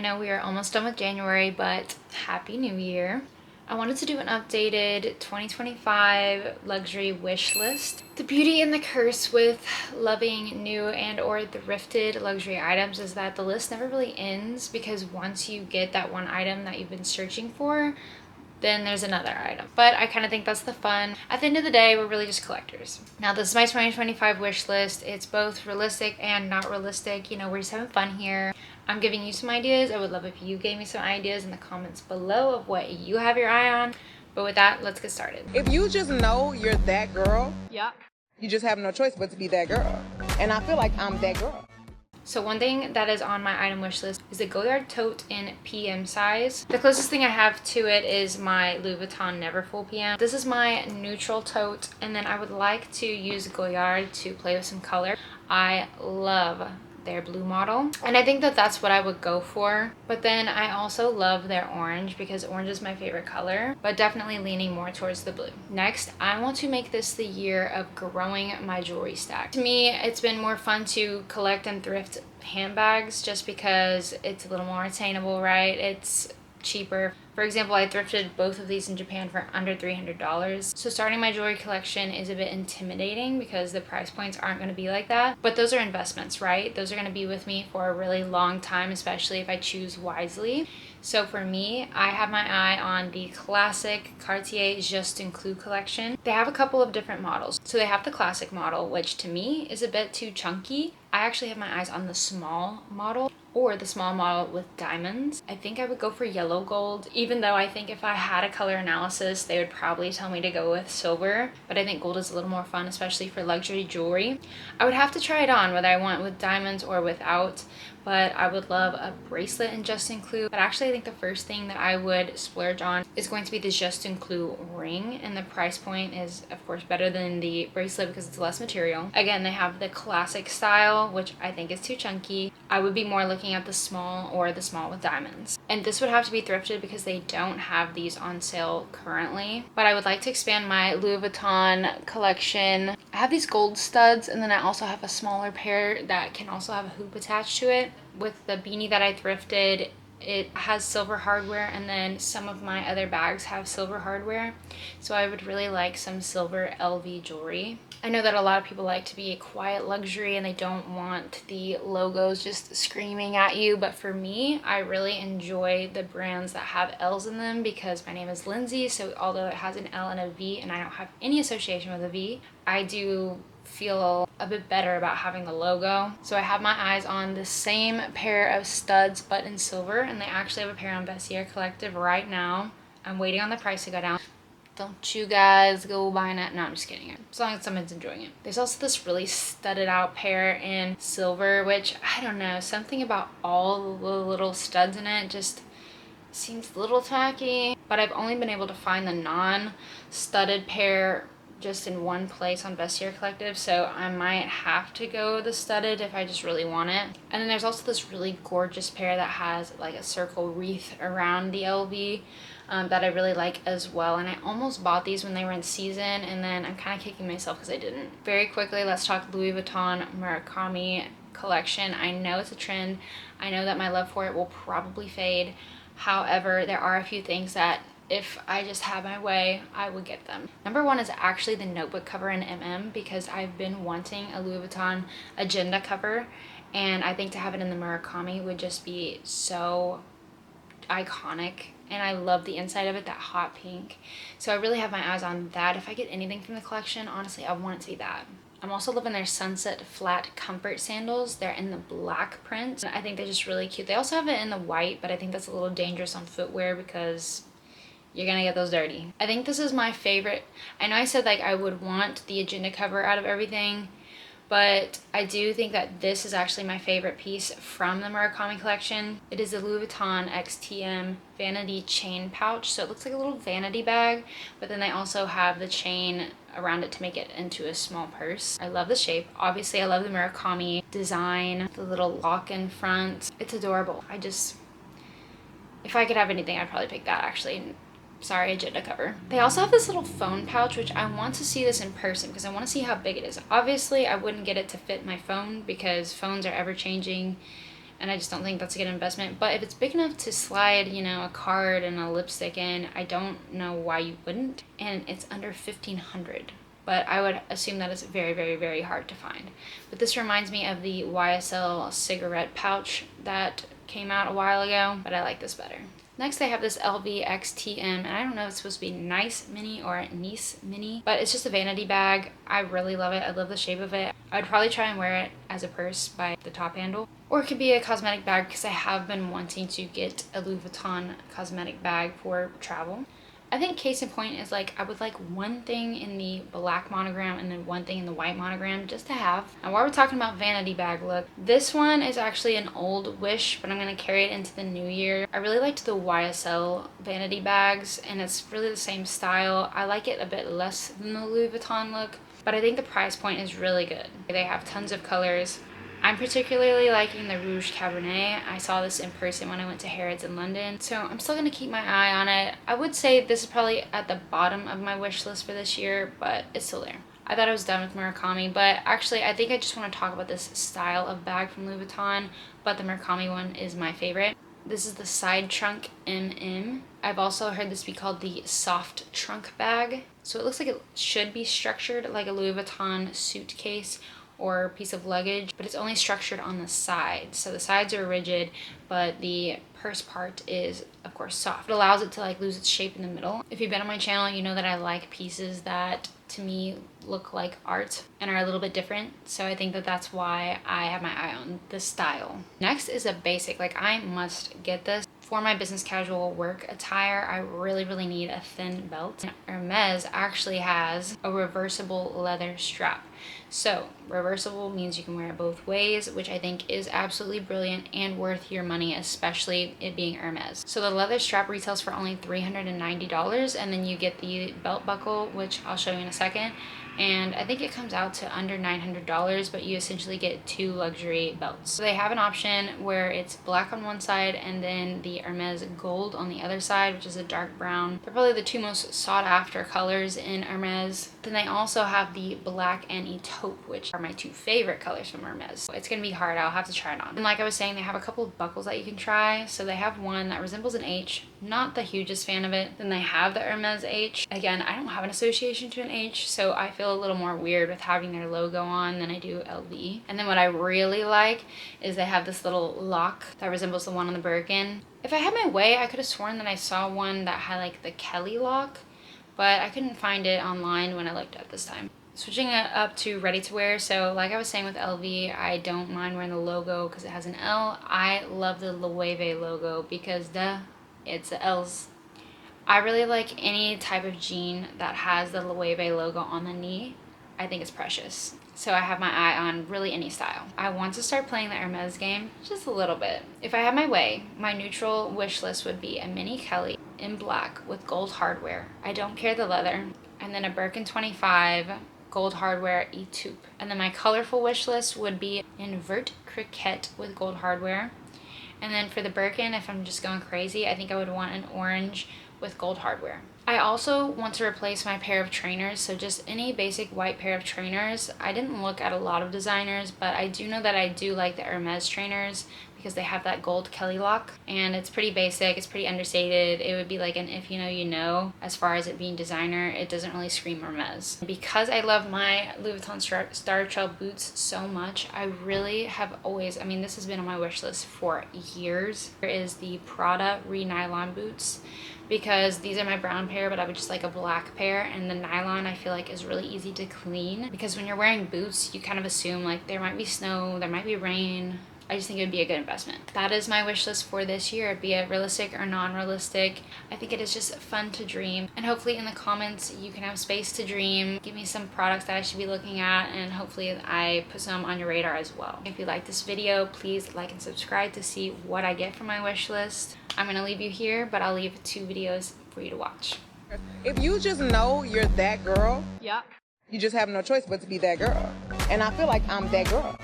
I know we are almost done with January, but Happy New Year. I wanted to do an updated 2025 luxury wish list. The beauty and the curse with loving new and or thrifted luxury items is that the list never really ends, because once you get that one item that you've been searching for, then there's another item. But I kind of think that's the fun. At the end of the day, we're really just collectors. Now, this is my 2025 wish list. It's both realistic and not realistic. You know, we're just having fun here. I'm giving you some ideas. I would love if you gave me some ideas in the comments below of what you have your eye on. But with that, let's get started. If you just know you're that girl, yeah, you just have no choice but to be that girl. And I feel like I'm that girl. So one thing that is on my item wish list is the Goyard tote in PM size. The closest thing I have to it is my Louis Vuitton Neverfull PM. This is my neutral tote, and then I would like to use Goyard to play with some color. I love their blue model, and I think that that's what I would go for. But then I also love their orange, because orange is my favorite color, but definitely leaning more towards the blue. Next, I want to make this the year of growing my jewelry stack. To me, it's been more fun to collect and thrift handbags just because it's a little more attainable, right? It's cheaper. For example, I thrifted both of these in Japan for under $300. So starting my jewelry collection is a bit intimidating because the price points aren't going to be like that. But those are investments, right? Those are going to be with me for a really long time, especially if I choose wisely. So for me, I have my eye on the classic Cartier Just Inclus collection. They have a couple of different models. So they have the classic model, which to me is a bit too chunky. I actually have my eyes on the small model, or the small model with diamonds. I think I would go for yellow gold, even though I think if I had a color analysis, they would probably tell me to go with silver. But I think gold is a little more fun, especially for luxury jewelry. I would have to try it on whether I want with diamonds or without, but I would love a bracelet in Just Inclus. But actually, I think the first thing that I would splurge on is going to be the Just Inclus ring, and the price point is of course better than the bracelet because it's less material. Again, they have the classic style, which I think is too chunky. I would be more looking at the small or the small with diamonds. And this would have to be thrifted because they don't have these on sale currently. But I would like to expand my Louis Vuitton collection. I have these gold studs, and then I also have a smaller pair that can also have a hoop attached to it. With the beanie that I thrifted, it has silver hardware, and then some of my other bags have silver hardware. So I would really like some silver LV jewelry. I know that a lot of people like to be a quiet luxury and they don't want the logos just screaming at you, but for me, I really enjoy the brands that have L's in them, because my name is Lindsay, so although it has an L and a V and I don't have any association with a V, I do feel a bit better about having the logo. So I have my eyes on the same pair of studs but in silver, and they actually have a pair on Vestiaire Collective right now. I'm waiting on the price to go down. Don't you guys go buying it. No, I'm just kidding. As long as someone's enjoying it. There's also this really studded out pair in silver, which I don't know, something about all the little studs in it just seems a little tacky. But I've only been able to find the non-studded pair just in one place on Vestiaire Collective, so I might have to go the studded if I just really want it. And then there's also this really gorgeous pair that has like a circle wreath around the LV that I really like as well, and I almost bought these when they were in season, and then I'm kind of kicking myself because I didn't. Very quickly, let's talk Louis Vuitton Murakami collection. I know it's a trend. I know that my love for it will probably fade. However, there are a few things that if I just had my way, I would get them. Number one is actually the notebook cover in MM, because I've been wanting a Louis Vuitton agenda cover, and I think to have it in the Murakami would just be so iconic. And I love the inside of it, that hot pink. So I really have my eyes on that. If I get anything from the collection, honestly, I want it to be that. I'm also loving their Sunset Flat Comfort sandals. They're in the black print. I think they're just really cute. They also have it in the white, but I think that's a little dangerous on footwear because you're gonna get those dirty. I think this is my favorite. I know I said like I would want the agenda cover out of everything, but I do think that this is actually my favorite piece from the Murakami collection. It is the Louis Vuitton XTM vanity chain pouch. So it looks like a little vanity bag, but then they also have the chain around it to make it into a small purse. I love the shape. Obviously, I love the Murakami design, the little lock in front. It's adorable. If I could have anything, I'd probably pick that actually. Sorry, agenda cover. They also have this little phone pouch, which I want to see this in person because I want to see how big it is. Obviously, I wouldn't get it to fit my phone because phones are ever changing and I just don't think that's a good investment. But if it's big enough to slide, you know, a card and a lipstick in, I don't know why you wouldn't. And it's under $1,500. But I would assume that it's very, very, very hard to find. But this reminds me of the YSL cigarette pouch that came out a while ago, but I like this better. Next, they have this LV XTM, and I don't know if it's supposed to be Nice Mini or Nice Mini, but it's just a vanity bag. I really love it. I love the shape of it. I would probably try and wear it as a purse by the top handle, or it could be a cosmetic bag because I have been wanting to get a Louis Vuitton cosmetic bag for travel. I think case in point is like I would like one thing in the black monogram and then one thing in the white monogram just to have. And while we're talking about vanity bag look, this one is actually an old Wish, but I'm going to carry it into the new year. I really liked the YSL vanity bags, and it's really the same style. I like it a bit less than the Louis Vuitton look, but I think the price point is really good. They have tons of colors. I'm particularly liking the Rouge Cabernet. I saw this in person when I went to Harrods in London, so I'm still going to keep my eye on it. I would say this is probably at the bottom of my wish list for this year, but it's still there. I thought I was done with Murakami, but actually I think I just want to talk about this style of bag from Louis Vuitton, but the Murakami one is my favorite. This is the Side Trunk MM. I've also heard this be called the Soft Trunk Bag. So it looks like it should be structured like a Louis Vuitton suitcase or piece of luggage, but it's only structured on the sides. So the sides are rigid, but the purse part is of course soft. It allows it to like lose its shape in the middle. If you've been on my channel, you know that I like pieces that to me look like art and are a little bit different. So I think that that's why I have my eye on this style. Next is a basic, like I must get this. For my business casual work attire, I really, really need a thin belt. Hermes actually has a reversible leather strap. So reversible means you can wear it both ways, which I think is absolutely brilliant and worth your money, especially it being Hermes. So the leather strap retails for only $390, and then you get the belt buckle, which I'll show you in a second. And I think it comes out to under $900, but you essentially get two luxury belts. So they have an option where it's black on one side and then the Hermes gold on the other side, which is a dark brown. They're probably the two most sought after colors in Hermes. Then they also have the black and taupe, which are my two favorite colors from Hermes. So it's gonna be hard, I'll have to try it on. And like I was saying, they have a couple of buckles that you can try. So they have one that resembles an H, not the hugest fan of it. Then they have the Hermes H. Again, I don't have an association to an H, so I feel a little more weird with having their logo on than I do LV. And then what I really like is they have this little lock that resembles the one on the Birkin. If I had my way, I could have sworn that I saw one that had like the Kelly lock, but I couldn't find it online when I looked at this time. Switching it up to ready to wear, so like I was saying with LV, I don't mind wearing the logo because it has an L. I love the Loewe logo because it's the L's. I really like any type of jean that has the Loewe logo on the knee. I think it's precious. So I have my eye on really any style. I want to start playing the Hermes game just a little bit. If I had my way, my neutral wish list would be a mini Kelly in black with gold hardware. I don't care the leather. And then a Birkin 25 gold hardware taupe. And then my colorful wish list would be in vert cricket with gold hardware. And then for the Birkin, if I'm just going crazy, I think I would want an orange with gold hardware. I also want to replace my pair of trainers, so just any basic white pair of trainers. I didn't look at a lot of designers, but I do know that I do like the Hermes trainers because they have that gold Kelly lock, and it's pretty basic, it's pretty understated. It would be like an if you know you know. As far as it being designer, it doesn't really scream Hermes. Because I love my Louis Vuitton Star Trail boots so much, I really have always, I mean this has been on my wish list for years. There is the Prada Re-Nylon boots, because these are my brown pair, but I would just like a black pair, and the nylon I feel like is really easy to clean because when you're wearing boots you kind of assume like there might be snow, there might be rain. I just think it would be a good investment. That is my wish list for this year, be it realistic or non-realistic. I think it is just fun to dream, and hopefully in the comments you can have space to dream. Give me some products that I should be looking at, and hopefully I put some on your radar as well. If you like this video, please like and subscribe to see what I get from my wish list. I'm gonna leave you here, but I'll leave 2 videos for you to watch. If you just know you're that girl, Yeah. you just have no choice but to be that girl. And I feel like I'm that girl.